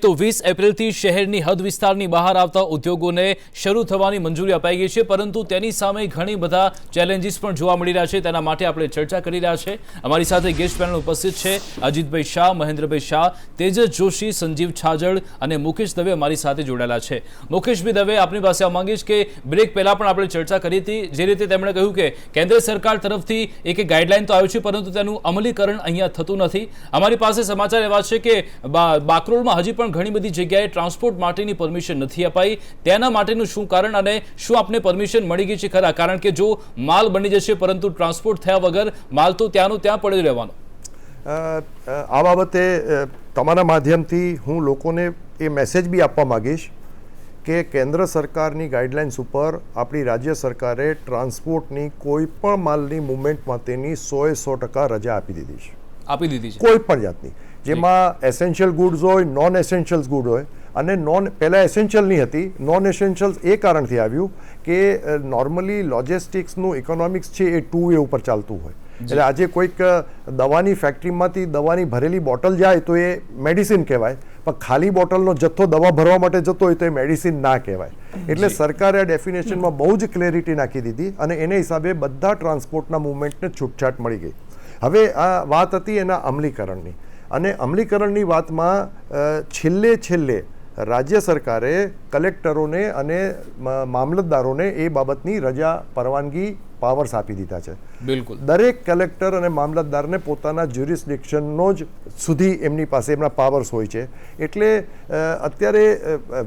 તો 20 એપ્રિલથી શહેરની હદ વિસ્તારની બહાર આવતા ઉદ્યોગોને શરૂ થવાની મંજૂરી અપાઈ ગઈ છે, પરંતુ તેની સામે ઘણી બધા ચેલેન્જીસ પણ જોવા મળી રહ્યા છે। તેના માટે આપણે ચર્ચા કરી રહ્યા છે। અમારી સાથે ગેસ્ટ પેનલ ઉપસ્થિત છે અજીતભાઈ શાહ, મહેન્દ્રભાઈ શાહ, તેજસ જોશી, સંજીવ છાજડ અને મુકેશ દવે અમારી સાથે જોડાયેલા છે। મુકેશભાઈ દવે, આપની પાસે આ માંગીશ કે બ્રેક પહેલા પણ આપણે ચર્ચા કરી હતી, જે રીતે તેમણે કહ્યું કે કેન્દ્ર સરકાર તરફથી એક ગાઈડલાઈન તો આવ્યું છે, પરંતુ તેનું અમલીકરણ અહીંયા થતું નથી। અમારી પાસે સમાચાર એવા છે કે બાકરોલમાં હજી ઘણી બધી જગ્યાએ ટ્રાન્સપોર્ટ માટેની પરમિશન નથી અપાઈ। તેના માટેનું શું કારણ અને શું આપને પરમિશન મળી ગઈ છે ખરા? કારણ કે જો માલ બની જશે પરંતુ ટ્રાન્સપોર્ટ થયા વગર માલ તો ત્યાંનો ત્યાં પડી રહેવાનો। આ બાબતે તમારા માધ્યમથી હું લોકોને એ મેસેજ બી આપવા માંગીશ કે કેન્દ્ર સરકારની ગાઈડલાઇન્સ ઉપર આપણી રાજ્ય સરકારે ટ્રાન્સપોર્ટની કોઈ પણ માલની મૂવમેન્ટ માટેની 100% રજા આપી દીધી છે। કોઈ પણ જાતની, જેમાં એસેન્શિયલ ગુડ્સ હોય, નોન એસેન્શિયલ ગુડ હોય, અને પહેલાં એસેન્શિયલની હતી, નોન એસેન્શિયલ્સ એ કારણથી આવ્યું કે નોર્મલી લોજિસ્ટિક્સનું ઇકોનોમિક્સ છે એ 2 વે ઉપર ચાલતું હોય। એટલે આજે કોઈક દવાની ફેક્ટરીમાંથી દવાની ભરેલી બોટલ જાય તો એ મેડિસિન કહેવાય, પણ ખાલી બોટલનો જથ્થો દવા ભરવા માટે જતો હોય તો એ મેડિસિન ના કહેવાય। એટલે સરકારે આ ડેફિનેશનમાં બહુ જ ક્લેરિટી નાખી દીધી અને એને હિસાબે બધા ટ્રાન્સપોર્ટના મૂવમેન્ટને છૂટછાટ મળી ગઈ। હવે આ વાત હતી એના અમલીકરણની, અને અમલીકરણની વાતમાં છેલ્લે રાજ્ય સરકારે કલેક્ટરોને અને મામલતદારોને એ બાબતની રજા પરવાનગી પાવર્સ આપી દીધા છે। બિલકુલ દરેક કલેક્ટર અને મામલતદારને પોતાના જ્યુરિસ્ડિક્શનનો જ સુધી એમની પાસે એમના પાવર્સ હોય છે। એટલે અત્યારે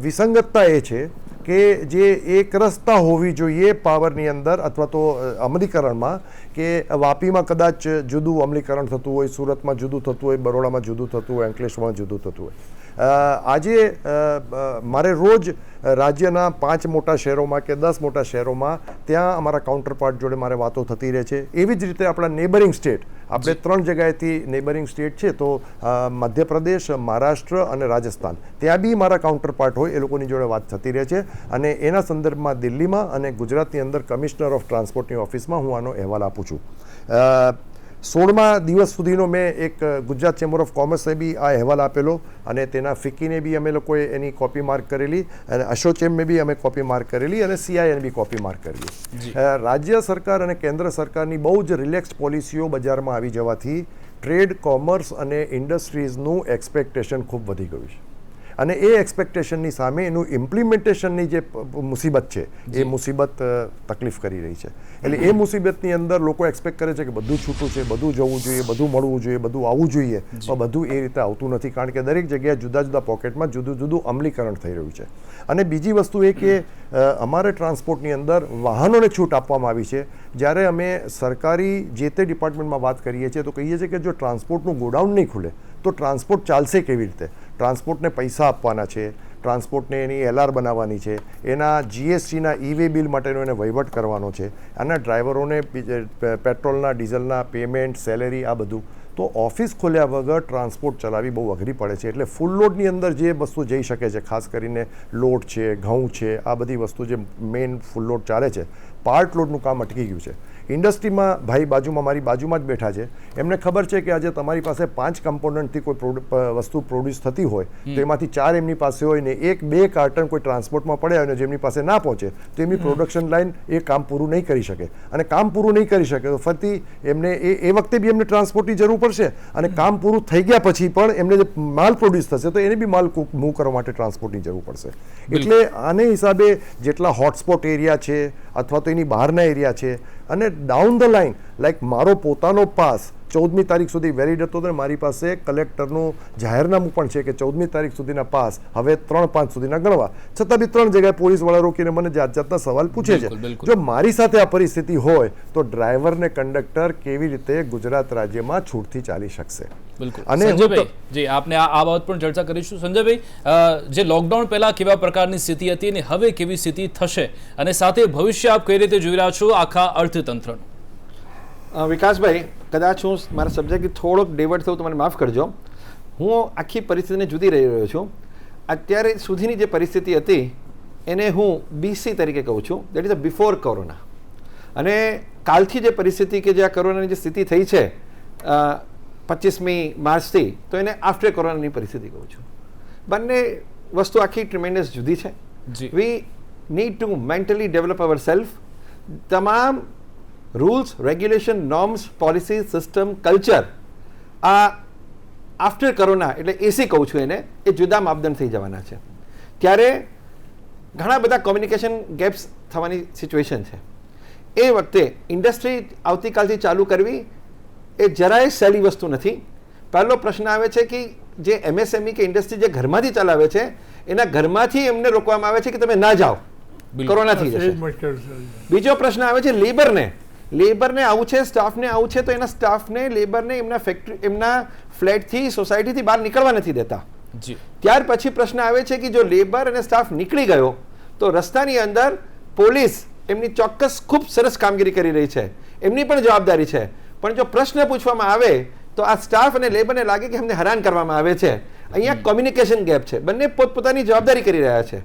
વિસંગતતા એ છે કે જે એકરસતા હોવી જોઈએ પાવરની અંદર અથવા તો અમલીકરણમાં, કે વાપીમાં કદાચ જુદું અમલીકરણ થતું હોય, સુરતમાં જુદું થતું હોય, બરોડામાં જુદું થતું હોય, અંકલેશ્વરમાં જુદું થતું હોય। આજે મારે રોજ રાજ્યના 5 મોટા શહેરોમાં કે 10 મોટા શહેરોમાં ત્યાં અમારા કાઉન્ટરપાર્ટ જોડે મારે વાતો થતી રહે છે। એવી જ રીતે આપણા નેબરિંગ સ્ટેટ, આપણે 3 જગ્યાએથી નેબરિંગ સ્ટેટ છે, તો મધ્યપ્રદેશ, મહારાષ્ટ્ર અને રાજસ્થાન, ત્યાં બી મારા કાઉન્ટરપાર્ટ હોય એ લોકોની જોડે વાત થતી રહે છે। અને એના સંદર્ભમાં દિલ્હીમાં અને ગુજરાતની અંદર કમિશનર ઓફ ટ્રાન્સપોર્ટની ઓફિસમાં હું આનો અહેવાલ આપું છું। 16મા દિવસ સુધીનો મેં એક ગુજરાત ચેમ્બર ઓફ કોમર્સને બી આ અહેવાલ આપેલો, અને તેના ફિક્કીને બી અમે લોકોએ એની કોપી માર્ક કરેલી, અને અશોચેમને બી અમે કોપી માર્ક કરેલી, અને સીઆઈને બી કોપી માર્ક કરેલી। રાજ્ય સરકાર અને કેન્દ્ર સરકારની બહુ જ રિલેક્સ્ડ પોલિસીઓ બજારમાં આવી જવાથી ટ્રેડ, કોમર્સ અને ઇન્ડસ્ટ્રીઝનું એક્સપેક્ટેશન ખૂબ વધી ગયું છે, અને એ એક્સપેક્ટેશનની સામે એનું ઇમ્પ્લિમેન્ટેશનની જે મુસીબત છે એ મુસીબત તકલીફ કરી રહી છે। એટલે એ મુસીબતની અંદર લોકો એક્સપેક્ટ કરે છે કે બધું છૂટું છે, બધું જવું જોઈએ, બધું મળવું જોઈએ, બધું આવવું જોઈએ, પણ બધું એ રીતે આવતું નથી, કારણ કે દરેક જગ્યાએ જુદા જુદા પોકેટમાં જુદું જુદું અમલીકરણ થઈ રહ્યું છે। અને બીજી વસ્તુ એ કે અમારે ટ્રાન્સપોર્ટની અંદર વાહનોને છૂટ આપવામાં આવી છે। જ્યારે અમે સરકારી જે તે ડિપાર્ટમેન્ટમાં વાત કરીએ છીએ તો કહીએ છીએ કે જો ટ્રાન્સપોર્ટનું ગોડાઉન નહીં ખુલે તો ટ્રાન્સપોર્ટ ચાલશે કેવી રીતે? ટ્રાન્સપોર્ટને પૈસા આપવાના છે, ટ્રાન્સપોર્ટને એની એલઆર બનાવવાની છે, એના જીએસટીના ઈ-વે બિલ માટેનો એને વહીવટ કરવાનો છે, આના ડ્રાઈવરોને પેટ્રોલના, ડીઝલના પેમેન્ટ, સેલેરી, આ બધું। તો ઓફિસ ખોલ્યા વગર ટ્રાન્સપોર્ટ ચલાવવી બહુ અઘરી પડે છે। એટલે ફૂલ લોડની અંદર જે વસ્તુ જઈ શકે છે, ખાસ કરીને લોટ છે, ઘઉં છે, આ બધી વસ્તુ જે મેઇન ફૂલ લોડ ચાલે છે, પાર્ટ લોડનું કામ અટકી ગયું છે। ઇન્ડસ્ટ્રીમાં ભાઈ મારી બાજુમાં જ બેઠા છે, એમને ખબર છે કે આજે તમારી પાસે 5 કમ્પોનન્ટથી કોઈ વસ્તુ પ્રોડ્યુસ થતી હોય તો એમાંથી 4 એમની પાસે હોય ને 1-2 કાર્ટન કોઈ ટ્રાન્સપોર્ટમાં પડ્યા હોય ને જેમની પાસે ના પહોંચે તો એમની પ્રોડક્શન લાઇન એ કામ પૂરું નહીં કરી શકે, અને કામ પૂરું નહીં કરી શકે તો ફરીથી એમને એ વખતે બી એમને ટ્રાન્સપોર્ટની જરૂર પડશે, અને કામ પૂરું થઈ ગયા પછી પણ એમને જે માલ પ્રોડ્યુસ થશે તો એને બી માલ મૂવ કરવા માટે ટ્રાન્સપોર્ટની જરૂર પડશે। એટલે આને હિસાબે જેટલા હોટસ્પોટ એરિયા છે અથવા તો એની બહારના એરિયા છે, અને ડાઉન ધ લાઇન લાઈક મારો પોતાનો પાસ 14મી તારીખ સુધી વેલિડ હતો, તો મારી પાસે કલેક્ટરનું જાહેરનામું પણ છે કે 14મી તારીખ સુધીના પાસ હવે 3-5 સુધીના ગણવા, છતાં બી 3 જગ્યાએ પોલીસવાળા રોકીને મને જાત જાતના સવાલ પૂછે છે। જો મારી સાથે આ પરિસ્થિતિ હોય તો ડ્રાઈવર ને કંડક્ટર કેવી રીતે ગુજરાત રાજ્યમાં છૂટથી ચાલી શકશે? અને સંજયભાઈ, આપને આ બાબત પણ ચર્ચા કરીશું। સંજયભાઈ, જે લોકડાઉન પહેલા કેવા પ્રકારની સ્થિતિ હતી અને હવે કેવી સ્થિતિ થશે, અને સાથે ભવિષ્ય આપ કઈ રીતે જોઈ રહ્યા છો આખા અર્થતંત્રનું? વિકાસભાઈ, કદાચ હું મારા સબ્જેક્ટથી થોડોક ડિવર્ટ થયું તો મને માફ કરજો। હું આખી પરિસ્થિતિને જુદી રહી રહ્યો છું। અત્યારે સુધીની જે પરિસ્થિતિ હતી એને હું BC તરીકે કહું છું, that is a before corona, અને કાલથી જે પરિસ્થિતિ કે જે આ કોરોનાની જે સ્થિતિ થઈ છે 25મી માર્ચથી, તો એને આફ્ટર કોરોનાની પરિસ્થિતિ કહું છું। બંને વસ્તુ આખી ટ્રીમેન્ડસ જુદી છે. જી we need to mentally develop our self. તમામ rules, regulation, norms, policy, system, culture આ આફ્ટર કોરોના એટલે એસી કહું છું એને, એ જુદા માપદંડ થઈ જવાના છે. ત્યારે ઘણા બધા કોમ્યુનિકેશન ગેપ્સ થવાની સિચ્યુએશન છે. એ વખતે ઇન્ડસ્ટ્રી આવતીકાલથી ચાલુ કરવી એ જરાય સહેલી વસ્તુ નથી. પહેલો પ્રશ્ન આવે છે કે જે એમએસએમઈ કે ઇન્ડસ્ટ્રી જે ઘરમાંથી ચલાવે છે એના ઘરમાંથી એમને રોકવામાં આવે છે કે તમે ના જાઓ, કોરોના થઈ જશે. બીજો પ્રશ્ન આવે છે લેબરને આવું છે, સ્ટાફને આવું છે, તો એના સ્ટાફને, લેબરને એમના ફેક્ટરી, એમના ફ્લેટથી, સોસાયટીથી બહાર નીકળવા નથી દેતા. ત્યાર પછી પ્રશ્ન આવે છે કે જો લેબર અને સ્ટાફ નીકળી ગયો તો રસ્તાની અંદર પોલીસ એમની ચોક્કસ ખૂબ સરસ કામગીરી કરી રહી છે, એમની પણ જવાબદારી છે. પણ જો પ્રશ્ન પૂછવામાં આવે તો આ સ્ટાફ અને લેબરને લાગે કે અમને હેરાન કરવામાં આવે છે. અહીંયા કોમ્યુનિકેશન ગેપ છે. બંને પોતપોતાની જવાબદારી કરી રહ્યા છે.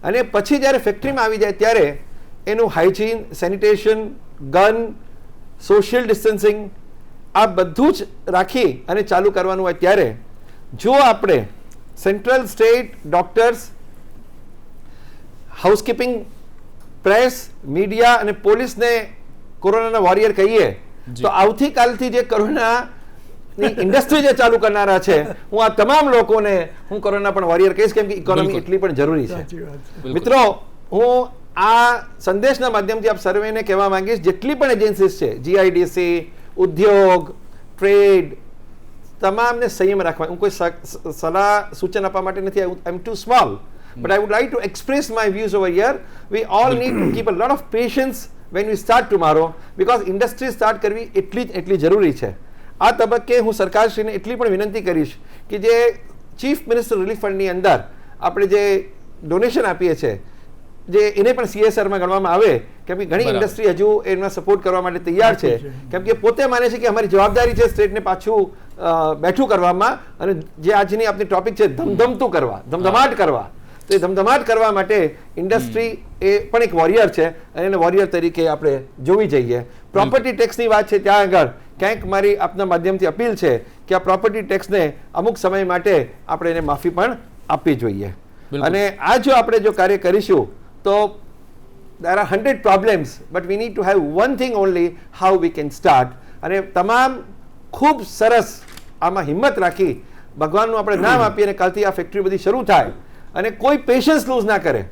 અને પછી જ્યારે ફેક્ટરીમાં આવી જાય ત્યારે એનું hygiene, sanitation, gun, social distancing આ બધું જ રાખી અને ચાલુ કરવાનું હોય ત્યારે જો આપણે central, state, doctors, housekeeping, press, media અને પોલીસને કોરોનાના વોરિયર કહીએ તો આવતીકાલથી જે કોરોનાની ઇન્ડસ્ટ્રી જે ચાલુ કરનારા છે, હું આ તમામ લોકોને હું કોરોના પણ વોરિયર કહીશ, કેમ કે ઇકોનોમી એટલી પણ જરૂરી છે. મિત્રો, હું આ સંદેશના માધ્યમથી આપ સર્વેને કહેવા માંગીશ, જેટલી પણ એજન્સીસ છે, જીઆઈડીસી, ઉદ્યોગ, ટ્રેડ, તમામને સંયમ રાખવા. હું કોઈ સલાહ સૂચન આપવા માટે નથી, I am too small, but I would like to express my views over here. We all need to keep a lot of patience when we start tomorrow, because industry start કરવી એટલી જરૂરી છે. આ તબક્કે હું સરકારશ્રીને એટલી પણ વિનંતી કરીશ કે જે ચીફ મિનિસ્ટર રિલીફ ફંડની અંદર આપણે જે ડોનેશન આપીએ છીએ, જે એને પણ CSRમાં ગણવામાં આવે, કેમ કે ઘણી ઇન્ડસ્ટ્રી હજુ એમાં સપોર્ટ કરવા માટે તૈયાર છે, કેમ કે પોતે માને છે કે અમારી જવાબદારી છે સ્ટેટને પાછું બેઠું કરવામાં, અને જે આજની આપણી ટોપિક છે ધમધમતું કરવા, ધમધમાટ કરવા, તો એ ધમધમાટ કરવા માટે ઇન્ડસ્ટ્રી એ પણ એક વોરિયર છે અને એને વોરિયર તરીકે આપણે જોવી જોઈએ. પ્રોપર્ટી ટેક્સની વાત છે, ત્યાં આગળ ક્યાંક મારી આપના માધ્યમથી અપીલ છે કે આ પ્રોપર્ટી ટેક્સને અમુક સમય માટે આપણે એને માફી પણ આપવી જોઈએ. અને આ જો આપણે જો કાર્ય કરીશું તો there are 100 problems, but we need to have one thing only, how we can start. અને તમામ ખૂબ સરસ આમાં હિંમત રાખી ભગવાનનું આપણે નામ આપીએ અને કાલથી આ ફેક્ટરી બધી શરૂ થાય અને કોઈ પેશન્સ લૂઝ ના કરે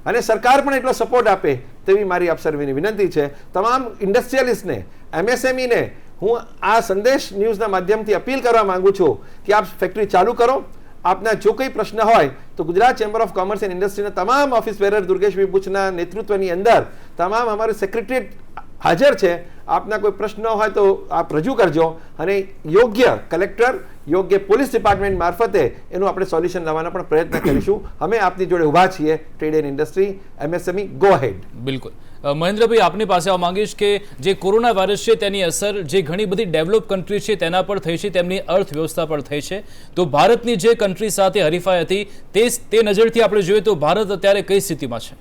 અને સરકાર પણ એટલો સપોર્ટ આપે તેવી મારી આપ સર્વેની વિનંતી છે. તમામ ઇન્ડસ્ટ્રીયલિસ્ટને, MSMEને હું આ સંદેશ ન્યૂઝના માધ્યમથી અપીલ કરવા માંગુ છું કે આપ ફેક્ટરી ચાલુ કરો. આપના જો કોઈ પ્રશ્ન હોય તો Gujarat chamber of commerce and ઇન્ડસ્ટ્રીના તમામ ઓફિસ બેરર દુર્ગેશભાઈ બુચના નેતૃત્વની અંદર તમામ અમારું સેક્રેટરીએટ હાજર છે. આપના કોઈ પ્રશ્ન હોય તો આપ રજૂ કરજો અને યોગ્ય કલેક્ટર, યોગ્ય પોલીસ ડિપાર્ટમેન્ટ મારફતે એનું આપણે સોલ્યુશન લાવવાના પણ પ્રયત્ન કરીશું. અમે આપની જોડે ઊભા છીએ, trade and industry, MSME, go ahead. બિલકુલ. મહેન્દ્રભાઈ, આપની પાસે આવવા માંગીશ કે જે કોરોના વાયરસ છે તેની અસર જે ઘણી બધી ડેવલપ કન્ટ્રી છે તેના પર થઈ છે, તેમની અર્થવ્યવસ્થા પર થઈ છે, તો ભારતની જે કન્ટ્રી સાથે હરીફાઈ હતી તે નજરથી આપણે જોઈએ તો ભારત અત્યારે કઈ સ્થિતિમાં છે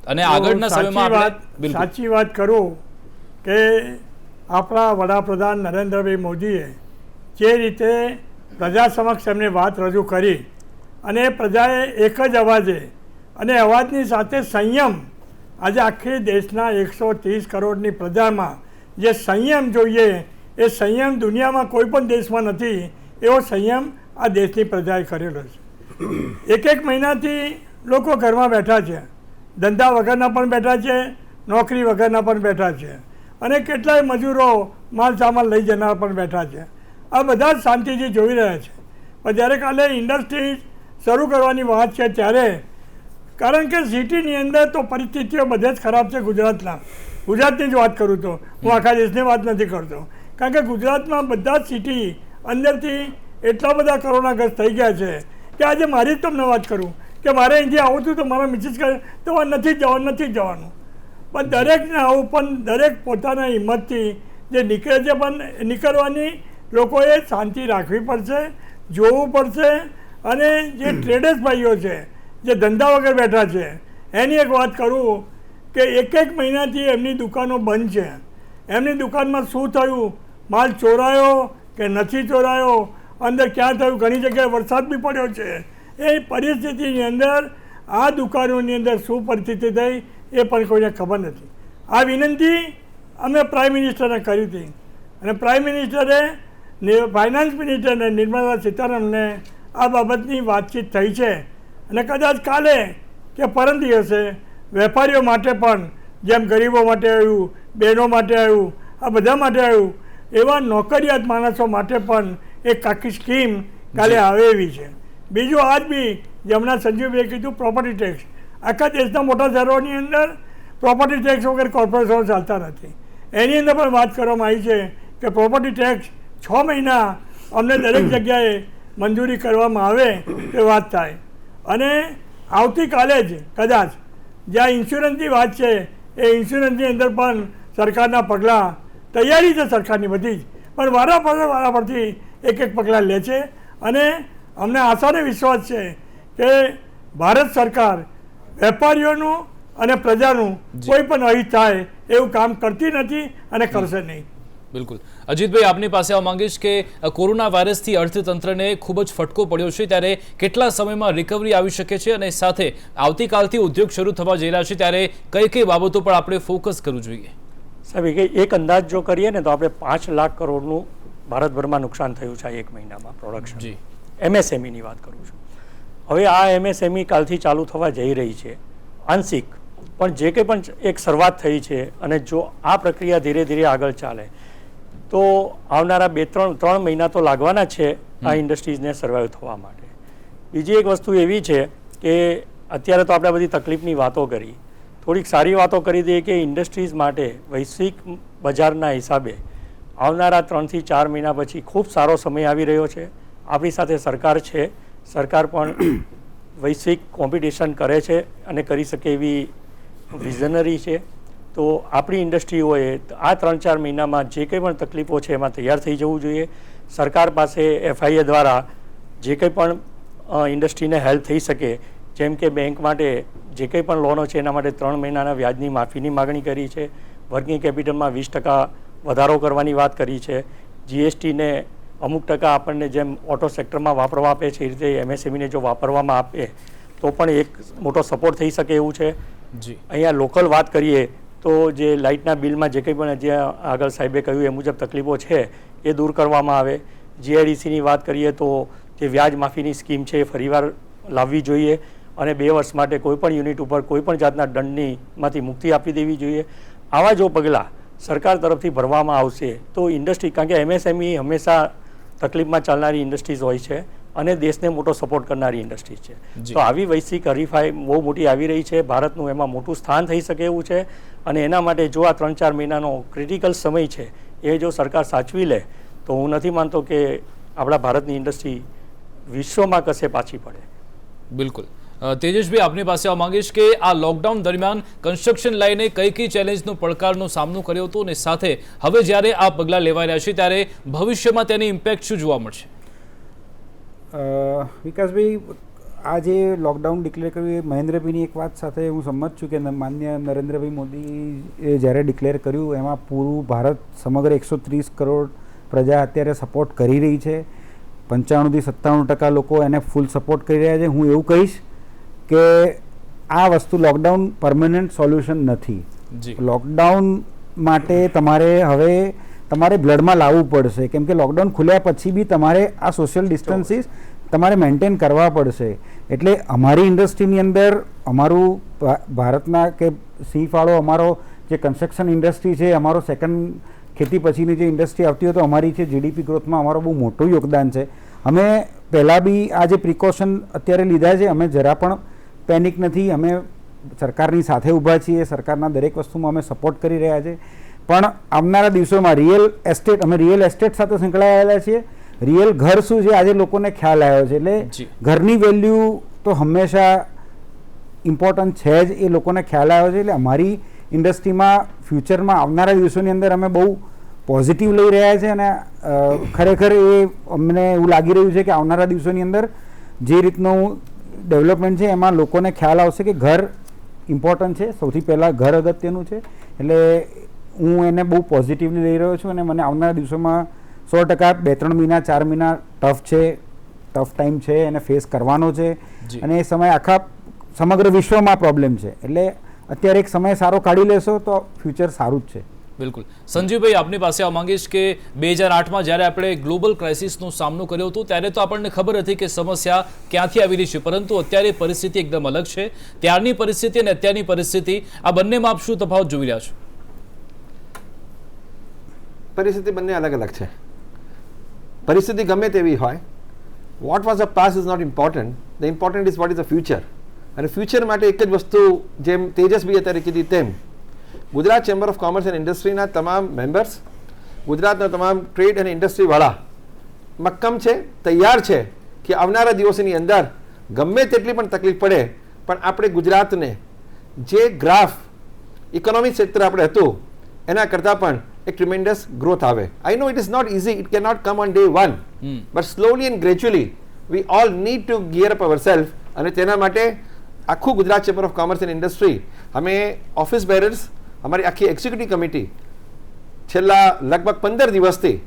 અને આગળના સમયમાં આપણે સાચી વાત કરું કે આપણા વડાપ્રધાન નરેન્દ્રભાઈ મોદીએ જે રીતે પ્રજા સમક્ષ એમને વાત રજૂ કરી અને પ્રજાએ એક જ અવાજે અને અવાજની સાથે સંયમ, આજે આખી દેશના 130 કરોડની પ્રજામાં જે સંયમ જોઈએ એ સંયમ દુનિયામાં કોઈ પણ દેશમાં નથી, એવો સંયમ આ દેશની પ્રજાએ કરેલો છે. એક મહિનાથી લોકો ઘરમાં બેઠા છે, ધંધા વગરના પણ બેઠા છે, નોકરી વગરના પણ બેઠા છે અને કેટલાય મજૂરો માલ સામાન લઈ જનાર પણ બેઠા છે. આ બધા જ શાંતિથી જોઈ રહ્યા છે. પણ જ્યારે કાલે ઇન્ડસ્ટ્રી શરૂ કરવાની વાત છે ત્યારે, કારણ કે સિટીની અંદર તો પરિસ્થિતિઓ બધે જ ખરાબ છે. ગુજરાતની જ વાત કરું તો હું આખા દેશની વાત નથી કરતો, કારણ કે ગુજરાતમાં બધા જ સિટી અંદરથી એટલા બધા કોરોનાગ્રસ્ત થઈ ગયા છે કે આજે મારી જ તમને વાત કરું કે મારે અહીંથી આવું છું તો મારા મિસિસ કહે તો નથી જવાનું. પણ દરેકને આવું, પણ દરેક પોતાના હિંમતથી જે નીકળે છે, પણ નીકળવાની લોકોએ શાંતિ રાખવી પડશે, જોવું પડશે. અને જે ટ્રેડર્સ ભાઈઓ છે, જે ધંધા વગર બેઠા છે, એની એક વાત કરું કે એક મહિનાથી એમની દુકાનો બંધ છે. એમની દુકાનમાં શું થયું, માલ ચોરાયો કે નથી ચોરાયો, અંદર ક્યાં થયું, ઘણી જગ્યાએ વરસાદ બી પડ્યો છે, એ પરિસ્થિતિની અંદર આ દુકાનોની અંદર શું પરિસ્થિતિ થઈ એ પણ કોઈને ખબર નથી. આ વિનંતી અમે પ્રાઇમ મિનિસ્ટરને કરી હતી અને પ્રાઇમ મિનિસ્ટરે ફાઇનાન્સ મિનિસ્ટરને નિર્મલા સીતારામને આ બાબતની વાતચીત થઈ છે અને કદાચ કાલે કે પરમ દિવસે વેપારીઓ માટે પણ જેમ ગરીબો માટે આવ્યું, બહેનો માટે આવ્યું, આ બધા માટે આવ્યું, એવા નોકરિયાત માણસો માટે પણ એક આખી સ્કીમ કાલે આવે એવી છે. બીજું આજ બી જેમના સંજીવભાઈએ કીધું પ્રોપર્ટી ટેક્સ, આખા દેશના મોટા શહેરોની અંદર પ્રોપર્ટી ટેક્સ વગર કોર્પોરેશનો ચાલતા નથી. એની અંદર પણ વાત કરવામાં આવી છે કે પ્રોપર્ટી ટેક્સ 6 મહિના અમને દરેક જગ્યાએ મંજૂરી કરવામાં આવે એ વાત થાય. અને આવતીકાલે જ કદાચ જ્યાં ઇન્સ્યોરન્સની વાત છે એ ઇન્સ્યોરન્સની અંદર પણ સરકારના પગલાં તૈયારી છે સરકારની બધી જ, પણ વારા પરથી એક પગલાં લે છે. અને અમને આશા અને વિશ્વાસ છે કે ભારત સરકાર વેપારીઓનું અને પ્રજાનું કોઈ પણ અહિત થાય એવું કામ કરતી નથી અને કરશે નહીં. બિલકુલ. અજીતભાઈ, આપની પાસે આવવા માંગીશ કે કોરોના વાયરસથી અર્થતંત્રને ખૂબ જ ફટકો પડ્યો છે, ત્યારે કેટલા સમયમાં રિકવરી આવી શકે છે અને સાથે આવતીકાલથી ઉદ્યોગ શરૂ થવા જઈ રહ્યા છે ત્યારે કઈ કઈ બાબતો પર આપણે ફોકસ કરવું જોઈએ? સાહેબ, એક અંદાજ જો કરીએ ને તો આપણે 5 લાખ કરોડનું ભારતભરમાં નુકસાન થયું છે 1 મહિનામાં પ્રોડક્શન. જી, MSMEની વાત કરું છું. હવે આ MSME કાલથી ચાલુ થવા જઈ રહી છે આંશિક, પણ જે કંઈ પણ એક શરૂઆત થઈ છે અને જો આ પ્રક્રિયા ધીરે ધીરે આગળ ચાલે તો આવનારા 2-3 મહિના તો લાગવાના છે આ ઇન્ડસ્ટ્રીઝને સર્વાઈવ થવા માટે. બીજી એક વસ્તુ એવી છે કે અત્યારે તો આપણે બધી તકલીફની વાતો કરી, થોડીક સારી વાતો કરી દઈએ કે ઇન્ડસ્ટ્રીઝ માટે વૈશ્વિક બજારના હિસાબે આવનારા 3 થી 4 મહિના પછી ખૂબ સારો સમય આવી રહ્યો છે. આપણી સાથે સરકાર છે, સરકાર પણ વૈશ્વિક કોમ્પિટિશન કરે છે અને કરી શકે એવી વિઝનરી છે. તો આપણી ઇન્ડસ્ટ્રીઓએ આ 3-4 મહિનામાં જે કંઈ પણ તકલીફો છે એમાં તૈયાર થઈ જવું જોઈએ. સરકાર પાસે FIA દ્વારા જે કંઈ પણ ઇન્ડસ્ટ્રીને હેલ્પ થઈ શકે, જેમ કે બેંક માટે જે કંઈ પણ લોનો છે એના માટે 3 મહિનાના વ્યાજની માફીની માગણી કરી છે, વર્કિંગ કેપિટલમાં 20% વધારો કરવાની વાત કરી છે, GSTને અમુક ટકા આપણને જેમ ઓટો સેક્ટરમાં વાપરવા આપે છે એ રીતે MSMEને જો વાપરવામાં આપે તો પણ એક મોટો સપોર્ટ થઈ શકે એવું છે. જી, અહીંયા લોકલ વાત કરીએ તો જે લાઇટના બિલમાં જે કંઈ પણ જે આગળ સાહેબે કહ્યું એ મુજબ તકલીફો છે એ દૂર કરવામાં આવે. GIDCની વાત કરીએ તો જે વ્યાજ માફીની સ્કીમ છે એ ફરીવાર લાવવી જોઈએ અને 2 વર્ષ માટે કોઈપણ યુનિટ ઉપર કોઈપણ જાતના દંડનીમાંથી મુક્તિ આપી દેવી જોઈએ. આવા જો પગલાં સરકાર તરફથી ભરવામાં આવશે તો ઇન્ડસ્ટ્રી, કારણ કે MSME હંમેશા તકલીફમાં ચાલનારી ઇન્ડસ્ટ્રીઝ હોય છે અને દેશને મોટો સપોર્ટ કરનારી ઇન્ડસ્ટ્રીઝ છે. તો આવી વૈશ્વિક હરીફાઈ બહુ મોટી આવી રહી છે, ભારતનું એમાં મોટું સ્થાન થઈ શકે એવું છે. અને એના માટે જો આ 3-4 મહિનાનો ક્રિટિકલ સમય છે એ જો સરકાર સાચવી લે તો હું નથી માનતો કે આપણા ભારતની ઇન્ડસ્ટ્રી વિશ્વમાં કશે પાછી પડે. બિલકુલ. તેજસભાઈ, આપની પાસે આવવા માંગીશ કે આ લોકડાઉન દરમિયાન કન્સ્ટ્રક્શન લાઈને કઈ ચેલેન્જનો પડકારનો સામનો કર્યો હતો અને સાથે હવે જ્યારે આ પગલાં લેવાઈ રહ્યા છે ત્યારે ભવિષ્યમાં તેની ઇમ્પેક્ટ શું જોવા મળશે? વિકાસભાઈ, આ જે લોકડાઉન ડિક્લેર કર્યું એ મહેન્દ્રભાઈની એક વાત સાથે હું સંમત છું કે માન્ય નરેન્દ્રભાઈ મોદીએ જ્યારે ડિક્લેર કર્યું એમાં પૂરું ભારત સમગ્ર 130 કરોડ પ્રજા અત્યારે સપોર્ટ કરી રહી છે. 95-97% લોકો એને ફૂલ સપોર્ટ કરી રહ્યા છે. હું એવું કહીશ કે આ વસ્તુ લોકડાઉન પરમનન્ટ સોલ્યુશન નથી. લોકડાઉન માટે તમારે બ્લડમાં લાવવું પડશે, કેમ કે લોકડાઉન ખુલ્યા પછી બી તમારે આ સોશિયલ ડિસ્ટન્સીસ તમારે મેન્ટેન કરવા પડશે. એટલે અમારી ઇન્ડસ્ટ્રીની અંદર અમારું ભારતના કે સિંહ ફાળો અમારો જે કન્સ્ટ્રક્શન ઇન્ડસ્ટ્રી છે, અમારો સેકન્ડ ખેતી પછીની જે ઇન્ડસ્ટ્રી આવતી હોય તો અમારી છે GDP ગ્રોથમાં અમારો બહુ મોટું યોગદાન છે. અમે પહેલાં બી આ જે પ્રિકોશન અત્યારે લીધા છે અમે જરા પણ પેનિક નથી. અમે સરકારની સાથે ઊભા છીએ, સરકારના દરેક વસ્તુમાં અમે સપોર્ટ કરી રહ્યા છીએ. પણ આવનારા દિવસોમાં અમે રિયલ એસ્ટેટ સાથે સંકળાયેલા છીએ. રિયલ ઘર શું છે આજે લોકોને ખ્યાલ આવ્યો છે, એટલે ઘરની વેલ્યુ તો હંમેશા ઇમ્પોર્ટન્ટ છે જ, એ લોકોને ખ્યાલ આવ્યો છે. એટલે અમારી ઇન્ડસ્ટ્રીમાં ફ્યુચરમાં આવનારા દિવસોની અંદર અમે બહુ પોઝિટિવ લઈ રહ્યા છે અને ખરેખર એ અમને એવું લાગી રહ્યું છે કે આવનારા દિવસોની અંદર જે રીતનું ડેવલપમેન્ટ છે એમાં લોકોને ખ્યાલ આવશે કે ઘર ઇમ્પોર્ટન્ટ છે. સૌથી પહેલાં ઘર અગત્યનું છે. એટલે હું એને બહુ પોઝિટિવલી લઈ રહ્યો છું અને મને આવનારા દિવસોમાં 100% 2-3 મહિના 4 મહિના ટફ છે, ટફ ટાઈમ છે એને ફેસ કરવાનો છે જી. અને એ સમય આખા સમગ્ર વિશ્વમાં પ્રોબ્લેમ છે. એટલે અત્યારે એક સમય સારો કાઢી લેશો તો ફ્યુચર સારું જ છે. બિલકુલ. સંજીવભાઈ, આપની પાસે આવવા માંગીશ કે 2008માં જ્યારે આપણે ગ્લોબલ ક્રાઇસિસનો સામનો કર્યો હતો ત્યારે તો આપણને ખબર હતી કે સમસ્યા ક્યાંથી આવી રહી છે, પરંતુ અત્યારે પરિસ્થિતિ એકદમ અલગ છે. ત્યારની પરિસ્થિતિ અને અત્યારની પરિસ્થિતિ, આ બંનેમાં આપ શું તફાવત જોઈ રહ્યા છો? પરિસ્થિતિ બંને અલગ અલગ છે. પરિસ્થિતિ ગમે તેવી હોય, what was the past is not important, the important is what is the future. અને ફ્યુચર માટે એક જ વસ્તુ, જેમ તેજસભાઈ અત્યારે કીધી તેમ, Gujarat chamber of commerce and ઇન્ડસ્ટ્રીના તમામ મેમ્બર્સ, ગુજરાતના તમામ ટ્રેડ અને ઇન્ડસ્ટ્રીવાળા મક્કમ છે, તૈયાર છે કે આવનારા દિવસોની અંદર ગમે તેટલી પણ તકલીફ પડે પણ આપણે ગુજરાતને જે ગ્રાફ ઇકોનોમિક ક્ષેત્ર આપણે હતું એના કરતાં પણ એક ટ્રિમેન્ડસ ગ્રોથ આવે. I know it is not easy, it can not come on day one, but slowly and gradually we all need to gear up our self. અને તેના માટે આખું Gujarat chamber of commerce and industry, અમે office bearers, અમારી આખી executive committee છેલ્લા લગભગ 15 દિવસથી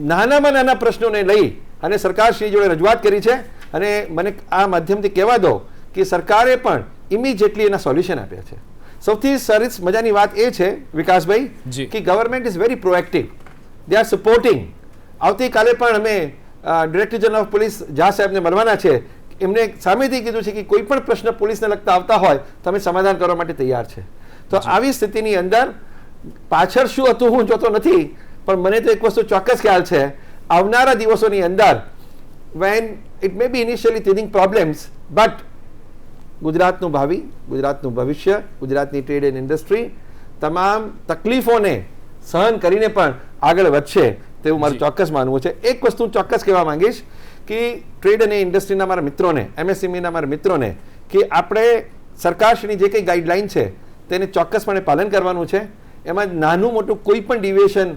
નાનામાં નાના પ્રશ્નોને લઈ અને સરકારશ્રી જોડે રજૂઆત કરી છે. અને મને આ માધ્યમથી કહેવા દો કે સરકારે પણ ઇમિડિયેટલી એના સોલ્યુશન આપ્યા છે. સૌથી સરસ મજાની વાત એ છે વિકાસભાઈ કે government is very proactive, they are supporting. આવતીકાલે પણ અમે director general of police Jha સાહેબને મળવાના છે. એમને સામેથી કીધું છે કે કોઈ પણ પ્રશ્ન પોલીસને લગતા આવતા હોય તો અમે સમાધાન કરવા માટે તૈયાર છે. તો આવી સ્થિતિની અંદર પાછળ શું હતું હું જોતો નથી, પણ મને તો એક વસ્તુ ચોક્કસ ખ્યાલ છે, આવનારા દિવસોની અંદર when it may be initially teething problems, but ગુજરાતનું ભાવિ, ગુજરાતનું ભવિષ્ય, ગુજરાતની ટ્રેડ એન્ડ ઇન્ડસ્ટ્રી તમામ તકલીફોને સહન કરીને પણ આગળ વધશે તેવું મારું ચોક્કસ માનવું છે. એક વસ્તુ ચોક્કસ કહેવા માંગીશ કે ટ્રેડ અને ઇન્ડસ્ટ્રીના મારા મિત્રોને, એમએસએમઈના મારા મિત્રોને, કે આપણે સરકારશ્રીની જે કંઈ ગાઈડલાઈન છે તેને ચોક્કસપણે પાલન કરવાનું છે. એમાં નાનું મોટું કોઈ પણ ડિવિએશન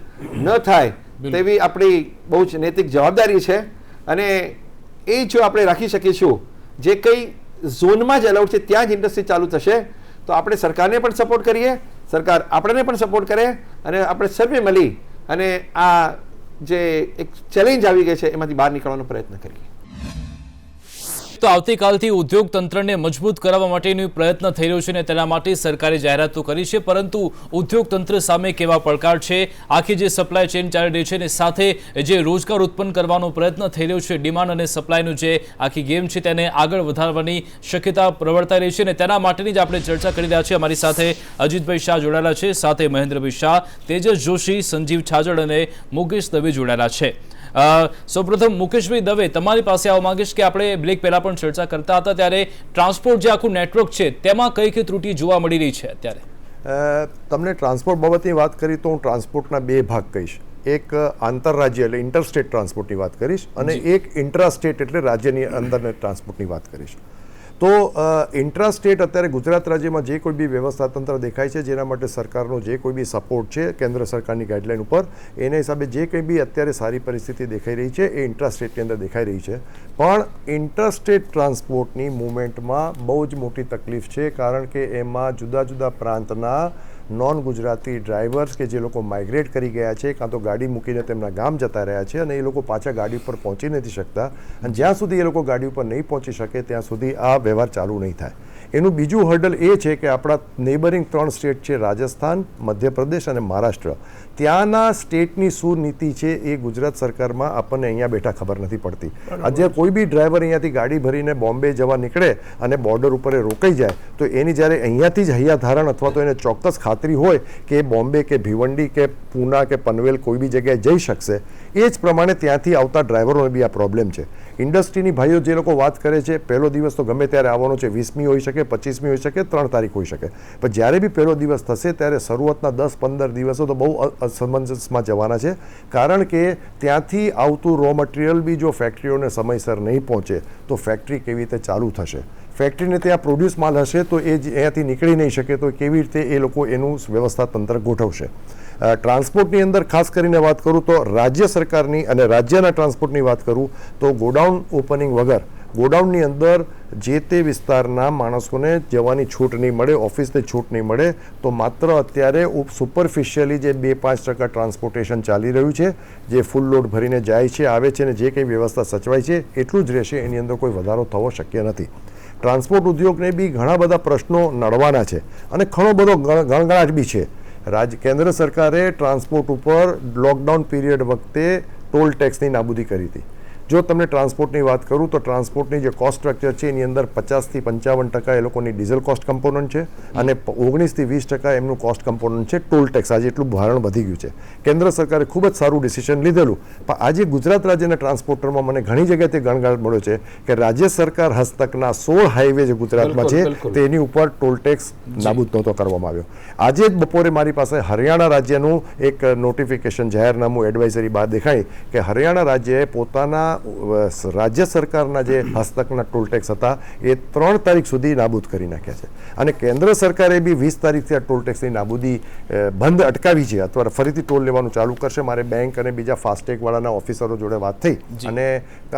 ન થાય તેવી આપણી બહુ જ નૈતિક જવાબદારી છે. અને એ જો આપણે રાખી શકીશું, જે કંઈ ઝોનમાં જ અલાઉડ છે ત્યાં જ ઇન્ડસ્ટ્રી ચાલુ થશે, તો આપણે સરકારને પણ સપોર્ટ કરીએ, સરકાર આપણને પણ સપોર્ટ કરે, અને આપણે સર્વે મળી અને આ જે એક ચેલેન્જ આવી ગઈ છે એમાંથી બહાર નીકળવાનો પ્રયત્ન કરીએ. તો આવતીકાલથી ઉદ્યોગ તંત્રને મજબૂત કરવા માટેનો પ્રયત્ન થઈ રહ્યો છે અને તેના માટે સરકારે જાહેરાતો કરી છે, પરંતુ ઉદ્યોગ તંત્ર સામે કેવા પડકાર છે, આખી જે સપ્લાય ચેઇન ચાલી રહી છે અને સાથે જે રોજગાર ઉત્પન્ન કરવાનો પ્રયત્ન થઈ રહ્યો છે, ડિમાન્ડ અને સપ્લાયનું જે આખી ગેમ છે તેને આગળ વધારવાની શક્યતા પ્રવર્તાઈ રહી છે અને તેના માટેની જ આપણે ચર્ચા કરી રહ્યા છીએ. અમારી સાથે અજીતભાઈ શાહ જોડાયેલા છે, સાથે મહેન્દ્રભાઈ શાહ, તેજસ જોશી, સંજીવ છાજડ અને મુકેશ દવે જોડાયેલા છે. સૌપ્રથમ મુકેશભાઈ દવે, તમારી પાસે આવવા માંગીશ કે આપણે બ્રેક પહેલા પણ ચર્ચા કરતા હતા ત્યારે ટ્રાન્સપોર્ટ જે આખું નેટવર્ક છે તેમાં કઈ કઈ ત્રુટી જોવા મળી રહી છે અત્યારે? તમને ટ્રાન્સપોર્ટ બાબતની વાત કરી તો હું ટ્રાન્સપોર્ટના બે ભાગ કહીશ. એક આંતરરાજ્ય એટલે ઇન્ટરસ્ટેટ ટ્રાન્સપોર્ટની વાત કરીશ અને એક ઇન્ટ્રાસ્ટેટ એટલે રાજ્યની અંદરના ટ્રાન્સપોર્ટની વાત કરીશ. તો ઇન્ટ્રાસ્ટેટ અત્યારે ગુજરાત રાજ્યમાં જે કોઈ બી વ્યવસ્થા તંત્ર દેખાય છે, જેના માટે સરકારનો જે કોઈ બી સપોર્ટ છે કેન્દ્ર સરકારની ગાઈડલાઈન ઉપર, એના હિસાબે જે કંઈ બી અત્યારે સારી પરિસ્થિતિ દેખાઈ રહી છે એ ઇન્ટ્રાસ્ટેટની અંદર દેખાઈ રહી છે. પણ ઇન્ટરસ્ટેટ ટ્રાન્સપોર્ટની મૂવમેન્ટમાં બહુ જ મોટી તકલીફ છે, કારણ કે એમાં જુદા જુદા પ્રાંતના નોન ગુજરાતી ડ્રાઈવર્સ કે જે લોકો માઇગ્રેટ કરી ગયા છે, કાં તો ગાડી મૂકીને તેમના ગામ જતા રહ્યા છે અને એ લોકો પાછા ગાડી ઉપર પહોંચી નથી શકતા, અને જ્યાં સુધી એ લોકો ગાડી ઉપર નહીં પહોંચી શકે ત્યાં સુધી આ વ્યવહાર ચાલુ નહીં થાય. એનું બીજું હર્ડલ એ છે કે આપણા નેબરિંગ 3 સ્ટેટ છે, રાજસ્થાન, મધ્યપ્રદેશ અને મહારાષ્ટ્ર, ત્યાંના સ્ટેટની શું નીતિ છે એ ગુજરાત સરકારમાં આપણને અહીંયા બેઠા ખબર નથી પડતી. આજે કોઈ બી ડ્રાઈવર અહીંયાથી ગાડી ભરીને બોમ્બે જવા નીકળે અને બોર્ડર ઉપર રોકાઈ જાય તો એની જ્યારે અહીંયાથી જ હૈયાધારણ અથવા તો એને ચોક્કસ ખાતરી હોય કે બોમ્બે કે ભિવંડી કે પૂના કે પનવેલ કોઈ બી જગ્યાએ જઈ શકશે, એ જ પ્રમાણે ત્યાંથી આવતા ડ્રાઈવરોને બી આ પ્રોબ્લેમ છે. ઇન્ડસ્ટ્રીની ભાઈઓ જે લોકો વાત કરે છે, પહેલો દિવસ તો ગમે ત્યારે આવવાનો છે, 20મી હોઈ શકે, 25મી હોઈ શકે, 3 તારીખ હોઈ શકે, પણ જ્યારે બી પહેલો દિવસ થશે ત્યારે શરૂઆતના 10-15 દિવસો તો બહુ અસમંજસમાં જવાના છે, કારણ કે ત્યાંથી આવતું રો મટીરિયલ બી જો ફેક્ટરીઓને સમયસર નહીં પહોંચે તો ફેક્ટરી કેવી રીતે ચાલુ થશે, ફેક્ટરીને ત્યાં પ્રોડ્યુસ માલ હશે તો એ અહીંયાથી નીકળી નહીં શકે તો કેવી રીતે એ લોકો એનું વ્યવસ્થા તંત્ર ગોઠવશે. ટ્રાન્સપોર્ટની અંદર ખાસ કરીને વાત કરું તો રાજ્ય સરકારની અને રાજ્યના ટ્રાન્સપોર્ટની વાત કરું તો ગોડાઉન ઓપનિંગ વગર ગોડાઉનની અંદર જે તે વિસ્તારના માણસોને જવાની છૂટ નહીં મળે, ઓફિસને છૂટ નહીં મળે, તો માત્ર અત્યારે સુપરફિશિયલી જે 2-5% ટ્રાન્સપોર્ટેશન ચાલી રહ્યું છે, જે ફૂલ લોડ ભરીને જાય છે, આવે છે, અને જે કંઈ વ્યવસ્થા સચવાય છે એટલું જ રહેશે. એની અંદર કોઈ વધારો થવો શક્ય નથી. ટ્રાન્સપોર્ટ ઉદ્યોગને બી ઘણા બધા પ્રશ્નો નડવાના છે અને ઘણો બધો ગણગણાટ બી છે. કેન્દ્ર સરકારે ટ્રાન્સપોર્ટ ઉપર લોકડાઉન પીરિયડ વખતે ટોલ ટેક્સની નાબૂદી કરી હતી. જો તમને ટ્રાન્સપોર્ટની વાત કરું તો ટ્રાન્સપોર્ટની જે કોસ્ટ સ્ટ્રક્ચર છે એની અંદર 50% થી 55% એ લોકોની ડીઝલ કોસ્ટ કમ્પોનન્ટ છે અને 19% થી 20% એમનું કોસ્ટ કમ્પોનન્ટ છે ટોલ ટેક્સ. આજે એટલું ભારણ વધી ગયું છે. કેન્દ્ર સરકારે ખૂબ જ સારું ડિસિઝન લીધેલું, પણ આજે ગુજરાત રાજ્યના ટ્રાન્સપોર્ટરમાં મને ઘણી જગ્યાએ તે ગણગાટ મળ્યો છે કે રાજ્ય સરકાર હસ્તકના 16 હાઈવે જે ગુજરાતમાં છે તેની ઉપર ટોલ ટેક્સ નાબૂદ નહોતો કરવામાં આવ્યો. આજે જ બપોરે મારી પાસે હરિયાણા રાજ્યનું એક નોટિફિકેશન, જાહેરનામું, એડવાઇઝરી બહાર દેખાઈ કે હરિયાણા રાજ્યએ પોતાના રાજ્ય સરકારના જે હસ્તકના ટોલ ટેક્સ હતા એ 3 તારીખ સુધી નાબૂદ કરી નાખ્યા છે. અને કેન્દ્ર સરકારે બી 20 તારીખથી આ ટોલ ટેક્સની નાબૂદી બંધ અટકાવી છે અથવા ફરીથી ટોલ લેવાનું ચાલુ કરશે. મારે બેંક અને બીજા ફાસ્ટેગ વાળાના ઓફિસરો જોડે વાત થઈ અને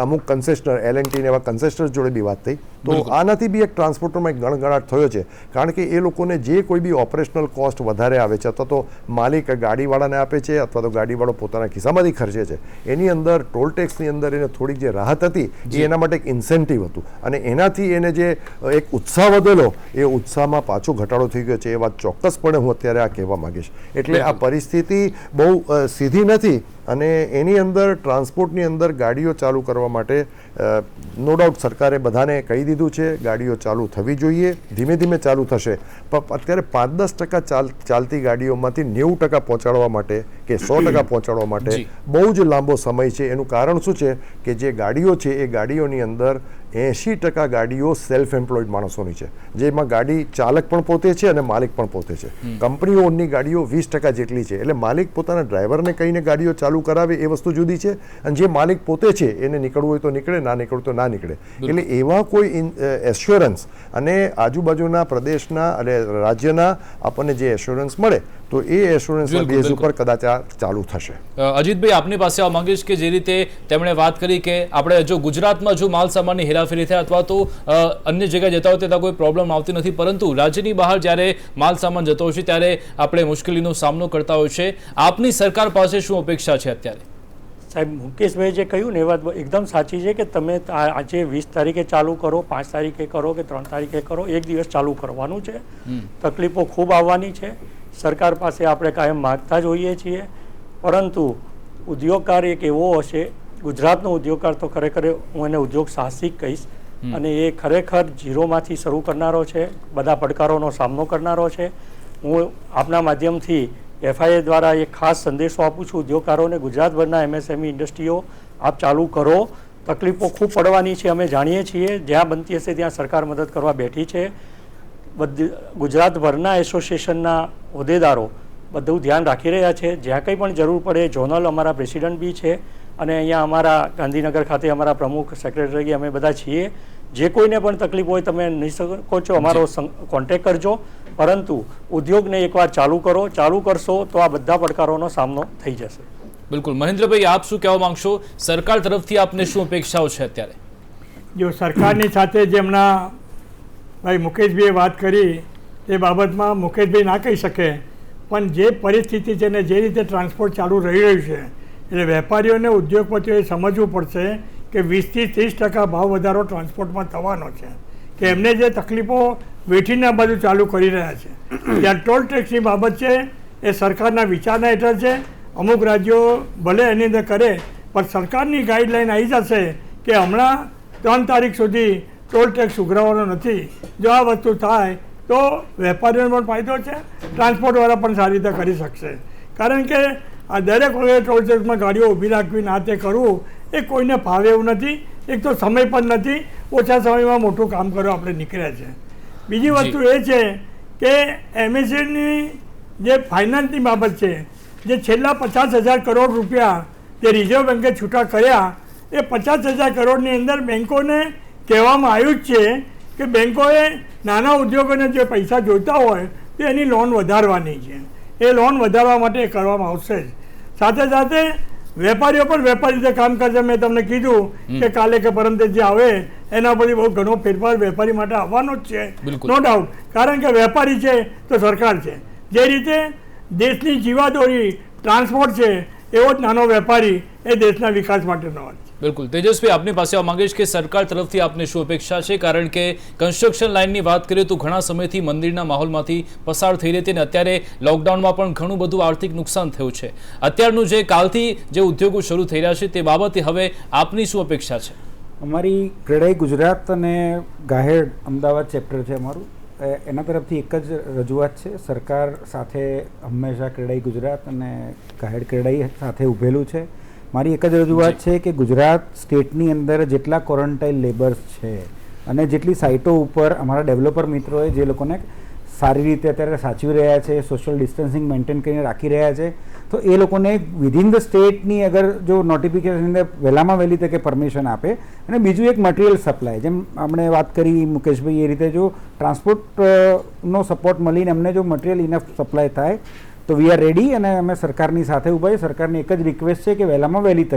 અમુક કન્સેશનર, L&T ને એવા કન્સેશનર જોડે બી વાત થઈ. તો આનાથી બી એક ટ્રાન્સપોર્ટરમાં એક ગણગણાટ થયો છે, કારણ કે એ લોકોને જે કોઈ બી ઓપરેશનલ કોસ્ટ વધારે આવે છે અથવા તો માલિક ગાડીવાળાને આપે છે અથવા તો ગાડીવાળો પોતાના ખિસ્સામાંથી ખર્ચે છે, એની અંદર ટોલ ટેક્સની અંદર એને થોડીક જે રાહત હતી એ એના માટે એક ઇન્સેન્ટિવ હતું અને એનાથી એને જે એક ઉત્સાહ વધેલો એ ઉત્સાહમાં પાછો ઘટાડો થઈ ગયો છે. એ વાત ચોક્કસપણે હું અત્યારે આ કહેવા માંગીશ. એટલે આ પરિસ્થિતિ બહુ સીધી નથી અને એની અંદર ટ્રાન્સપોર્ટની અંદર ગાડીઓ ચાલુ કરવા માટે નો ડાઉટ સરકારે બધાને કહી દીધું છે ગાડીઓ ચાલુ થવી જોઈએ. ધીમે ધીમે ચાલુ થશે, પણ અત્યારે 5-10% ચાલતી ગાડીઓમાંથી 90% પહોંચાડવા માટે કે 100% પહોંચાડવા માટે બહુ જ લાંબો સમય છે. એનું કારણ શું છે કે જે ગાડીઓ છે એ ગાડીઓની અંદર 80% ગાડીઓ સેલ્ફ એમ્પ્લોયડ માણસોની છે, જેમાં ગાડી ચાલક પણ પોતે છે અને માલિક પણ પોતે છે. કંપનીઓની ગાડીઓ 20% જેટલી છે. એટલે માલિક પોતાના ડ્રાઈવરને કહીને ગાડીઓ ચાલુ કરાવે એ વસ્તુ જુદી છે, અને જે માલિક પોતે છે એને નીકળવું હોય તો નીકળે, ના નીકળવું તો ના નીકળે. એટલે એવા કોઈ એશ્યોરન્સ અને આજુબાજુના પ્રદેશના અને રાજ્યના આપણને જે એશ્યોરન્સ મળે તો એ એશ્યોરન્સના બેઝ ઉપર કદાચ આ ચાલુ થશે. અજીતભાઈ, આપની પાસે આવવા માંગીશ કે જે રીતે તેમણે વાત કરી કે આપણે જો ગુજરાતમાં જો માલ સામાનની હેરાફેરી થાય અથવા તો અન્ય જગ્યાએ જતા હોય ત્યાં કોઈ પ્રોબ્લેમ આવતી નથી, પરંતુ રાજ્યની બહાર જ્યારે માલ સામાન જતો હોય છે ત્યારે આપણે મુશ્કેલીનો સામનો કરતા હોય છે. આપની સરકાર પાસે શું અપેક્ષા છે અત્યારે? સાહેબ, મુકેશભાઈ જે કહ્યું ને એ વાત એકદમ સાચી છે કે તમે આજે 20 તારીખે ચાલુ કરો, 5 તારીખે કરો કે 3 તારીખે કરો, એક દિવસ ચાલુ કરવાનું છે. તકલીફો ખૂબ આવવાની છે. સરકાર પાસે આપણે કાયમ માગતા જ હોઈએ છીએ, પરંતુ ઉદ્યોગકાર એક એવો હશે, ગુજરાતનો ઉદ્યોગકાર તો ખરેખર હું એને ઉદ્યોગ સાહસિક કહીશ, અને એ ખરેખર ઝીરોમાંથી શરૂ કરનારો છે, બધા પડકારોનો સામનો કરનારો છે. હું આપના માધ્યમથી FIA દ્વારા એક ખાસ સંદેશો આપું છું ઉદ્યોગકારોને, ગુજરાતભરના MSME ઇન્ડસ્ટ્રીઓ આપ ચાલુ કરો. તકલીફો ખૂબ પડવાની છે, અમે જાણીએ છીએ. જ્યાં બનતી હશે ત્યાં સરકાર મદદ કરવા બેઠી છે. ગુજરાતભરના એસોસિએશનના હોદ્દેદારો બધું ધ્યાન રાખી રહ્યા છે. જ્યાં કંઈ પણ જરૂર પડે, ઝોનલ અમારા પ્રેસિડન્ટ બી છે અને અહીંયા અમારા ગાંધીનગર ખાતે અમારા પ્રમુખ, સેક્રેટરી અમે બધા છીએ. જે કોઈને પણ તકલીફ હોય તમે નિસંકોચો છો અમારો કોન્ટેક્ટ કરજો, પરંતુ ઉદ્યોગને એકવાર ચાલુ કરો. ચાલુ કરશો તો આ બધા પડકારોનો સામનો થઈ જશે. બિલકુલ. મહેન્દ્રભાઈ, આપ શું કહેવા માંગશો? સરકાર તરફથી આપને શું અપેક્ષાઓ છે અત્યારે? જો સરકારની સાથે જેમના ભાઈ મુકેશભાઈએ વાત કરી એ બાબતમાં મુકેશભાઈ ના કહી શકે, પણ જે પરિસ્થિતિ છે ને જે રીતે ટ્રાન્સપોર્ટ ચાલુ રહી રહ્યું છે એટલે વેપારીઓને, ઉદ્યોગપતિઓએ સમજવું પડશે કે 20 થી 30% ભાવ વધારો ટ્રાન્સપોર્ટમાં થવાનો છે, કે એમને જે તકલીફો વેઠીને બાજુ ચાલુ કરી રહ્યા છે. ત્યાં ટોલ ટેક્સની બાબત છે એ સરકારના વિચારના હેઠળ છે. અમુક રાજ્યો ભલે એની અંદર કરે, પણ સરકારની ગાઈડલાઈન આવી જશે કે હમણાં 3 તારીખ સુધી ટોલ ટેક્સ ઉઘરાવવાનો નથી. જો આ વસ્તુ થાય તો વેપારીઓને પણ ફાયદો છે, ટ્રાન્સપોર્ટવાળા પણ સારી રીતે કરી શકશે. કારણ કે આ દરેક વખતે ટોલ ટેક્સમાં ગાડીઓ ઊભી રાખવી, આ તે કરવું એ કોઈને ફાવે એવું નથી. એક તો સમય પણ નથી, ઓછા સમયમાં મોટું કામ કરવા આપણે નીકળ્યા છે. બીજી વસ્તુ એ છે કે MSMEની જે ફાઇનાન્સની બાબત છે, જે છેલ્લા 50,000 કરોડ રૂપિયા જે રિઝર્વ બેન્કે છૂટા કર્યા, એ 50,000 કરોડની અંદર બેન્કોને કહેવામાં આવ્યું જ છે કે બેન્કોએ નાના ઉદ્યોગોને જે પૈસા જોઈતા હોય તો એની લોન વધારવાની છે. એ લોન વધારવા માટે કરવામાં આવશે જ. સાથે સાથે વેપારીઓ પણ વેપારી રીતે કામ કરશે. મેં તમને કીધું કે કાલે કે પરમ જે આવે એના પરથી બહુ ઘણો ફેરફાર વેપારી માટે આવવાનો જ છે, બિલકુલ. No doubt. કારણ કે વેપારી છે તો સરકાર છે. જે રીતે દેશની જીવાદોરી ટ્રાન્સપોર્ટ છે એવો જ નાનો વેપારી એ દેશના વિકાસ માટેનો વાત છે. બિલકુલ. તેજસભાઈ, આપની પાસે આવવા માંગીશ કે સરકાર તરફથી આપને શું અપેક્ષા છે? કારણ કે કન્સ્ટ્રક્શન લાઇનની વાત કરીએ તો ઘણા સમયથી મંદિરના માહોલમાંથી પસાર થઈ રહી હતી અને અત્યારે લોકડાઉનમાં પણ ઘણું બધું આર્થિક નુકસાન થયું છે. અત્યારનું જે કાલથી જે ઉદ્યોગો શરૂ થઈ રહ્યા છે તે બાબતે હવે આપની શું અપેક્ષા છે? અમારી ક્રેડાઈ ગુજરાત અને ગાહેડ અમદાવાદ ચેપ્ટર છે અમારું, એના તરફથી એક જ રજૂઆત છે. સરકાર સાથે હંમેશા ક્રેડાઈ ગુજરાત અને ગાહેડ ક્રેડાઈ સાથે ઊભેલું છે. મારી એક જ રજૂઆત છે કે ગુજરાત સ્ટેટની અંદર જેટલા ક્વોરન્ટાઇન લેબર્સ છે અને જેટલી સાઇટો ઉપર અમારા ડેવલપર મિત્રોએ જે લોકોને સારી રીતે અત્યારે સાચવી રહ્યા છે, સોશિયલ ડિસ્ટન્સિંગ મેન્ટેન કરીને રાખી રહ્યા છે, તો એ લોકોને વિધિન ધ સ્ટેટની અગર જો નોટિફિકેશન અંદર વહેલામાં વહેલી તકે પરમિશન આપે. અને બીજું એક મટીરિયલ સપ્લાય, જેમ આપણે વાત કરી મુકેશભાઈ, એ રીતે જો ટ્રાન્સપોર્ટનો સપોર્ટ મળીને અમને જો મટીરિયલ ઇનફ સપ્લાય થાય તો વી આર રેડી. અને અમે સરકારની સાથે ઊભા છીએ. સરકારની એક જ રિક્વેસ્ટ છે કે વહેલામાં વહેલી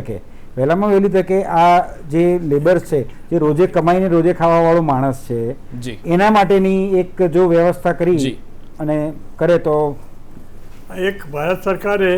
તકે આ જે લેબર્સ છે, જે રોજે કમાઈને રોજે ખાવાવાળો માણસ છે, એના માટેની એક જો વ્યવસ્થા કરી અને કરે તો. એક ભારત સરકારે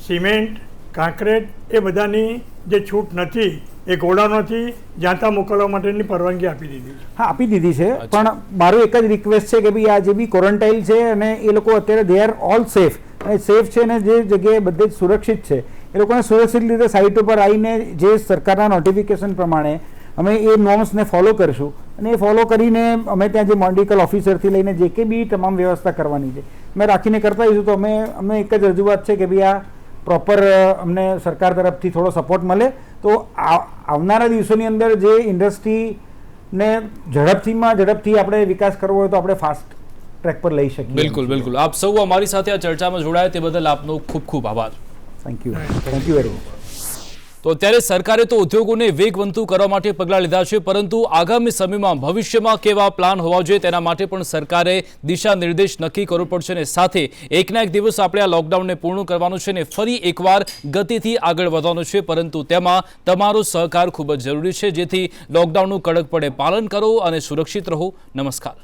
સિમેન્ટ, કાંકરેટ એ બધાની જે છૂટ નથી એ ગોડાઉનોથી જ્યાં ત્યાં મોકલવા માટેની પરવાનગી આપી દીધી છે. હા, આપી દીધી છે. પણ મારું એક જ રિક્વેસ્ટ છે કે ભાઈ આ જે બી ક્વોરન્ટાઇન છે અને એ લોકો અત્યારે દે આર ઓલ સેફ અને સેફ છે ને જે જગ્યાએ બધે જ સુરક્ષિત છે, એ લોકોને સુરક્ષિત રીતે સાઇટ ઉપર આવીને જે સરકારના નોટિફિકેશન પ્રમાણે અમે એ નોર્મ્સને ફોલો કરીશું અને એ ફોલો કરીને અમે ત્યાં જે મેડિકલ ઓફિસરથી લઈને જે કે બી તમામ વ્યવસ્થા કરવાની છે અમે રાખીને કરતા આવીશું. તો અમે એક જ રજૂઆત છે કે ભાઈ આ પ્રોપર અમને સરકાર તરફથી થોડો સપોર્ટ મળે તો આવનારા દિવસોની અંદર જે ઇન્ડસ્ટ્રીને ઝડપથી આપણે વિકાસ કરવો હોય તો આપણે ફાસ્ટ ટ્રેક પર લઈ શકીએ. બિલકુલ, બિલકુલ. આપ સૌ અમારી સાથે આ ચર્ચામાં જોડાયા તે બદલ આપનો ખૂબ ખૂબ આભાર. Thank you very much. તો અત્યારે સરકારે તો ઉદ્યોગોને વેગવંતુ કરવા માટે પગલાં લીધા છે, પરંતુ આગામી સમયમાં ભવિષ્યમાં કેવા પ્લાન હોવા જોઈએ તેના માટે પણ સરકારે દિશા નિર્દેશ નક્કી કરવો પડશે અને સાથે એકના એક દિવસ આપણે આ લોકડાઉનને પૂર્ણ કરવાનું છે અને ફરી એકવાર ગતિથી આગળ વધવાનું છે, પરંતુ તેમાં તમારો સહકાર ખૂબ જ જરૂરી છે, જેથી લોકડાઉનનું કડકપણે પાલન કરો અને સુરક્ષિત રહો. નમસ્કાર.